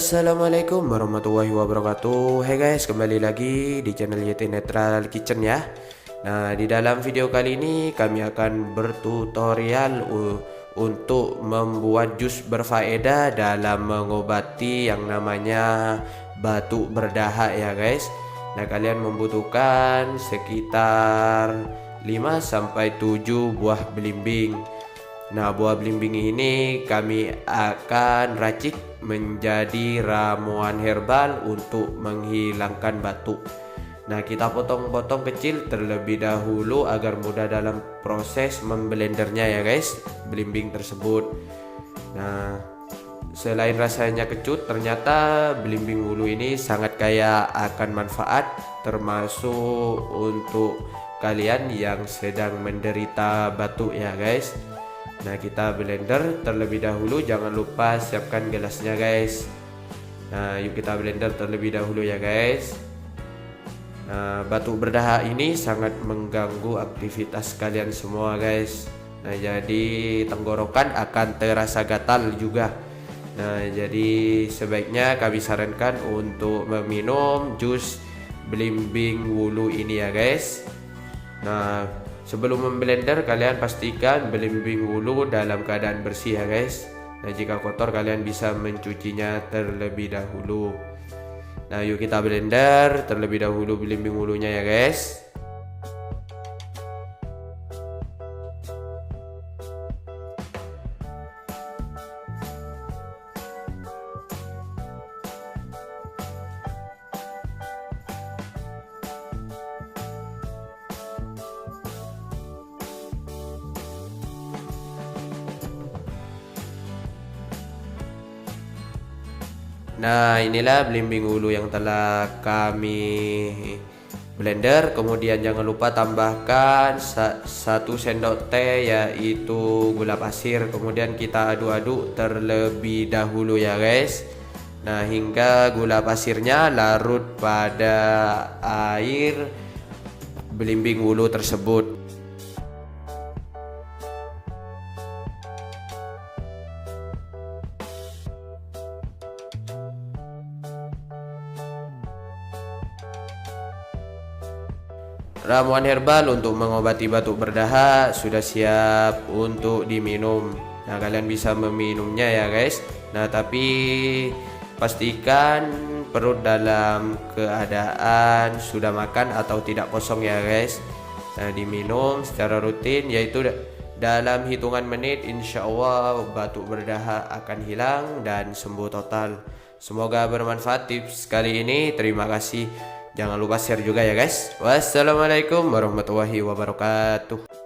Assalamualaikum warahmatullahi wabarakatuh. Hey guys, kembali lagi di channel YT Netral Kitchen ya. Nah, di dalam video kali ini kami akan bertutorial untuk membuat jus berfaedah dalam mengobati yang namanya batuk berdahak ya guys. Nah, kalian membutuhkan sekitar 5-7 buah belimbing. Nah, buah belimbing ini kami akan racik menjadi ramuan herbal untuk menghilangkan batuk. Nah, kita potong-potong kecil terlebih dahulu agar mudah dalam proses memblendernya ya guys, belimbing tersebut. Nah, selain rasanya kecut, ternyata belimbing wulu ini sangat kaya akan manfaat, termasuk untuk kalian yang sedang menderita batuk ya guys. Nah, kita blender terlebih dahulu, jangan lupa siapkan gelasnya guys. Nah, yuk kita blender terlebih dahulu ya guys. Nah, batuk berdahak ini sangat mengganggu aktivitas kalian semua guys. Nah, jadi tenggorokan akan terasa gatal juga. Nah, jadi sebaiknya kami sarankan untuk meminum jus belimbing wulu ini ya guys. Nah, sebelum memblender kalian pastikan belimbing wulu dalam keadaan bersih ya guys. Nah, jika kotor kalian bisa mencucinya terlebih dahulu. Nah, yuk kita blender terlebih dahulu belimbing wulunya ya guys. Nah, inilah belimbing wulu yang telah kami blender. Kemudian jangan lupa tambahkan 1 sendok teh yaitu gula pasir. Kemudian kita aduk-aduk terlebih dahulu ya guys. Nah, hingga gula pasirnya larut pada air belimbing wulu tersebut. Ramuan herbal untuk mengobati batuk berdahak sudah siap untuk diminum. Nah, kalian bisa meminumnya ya guys. Nah, tapi pastikan perut dalam keadaan sudah makan atau tidak kosong ya guys. Nah, diminum secara rutin yaitu dalam hitungan menit, insya Allah batuk berdahak akan hilang dan sembuh total. Semoga bermanfaat tips kali ini. Terima kasih. Jangan lupa share juga ya guys. Wassalamualaikum warahmatullahi wabarakatuh.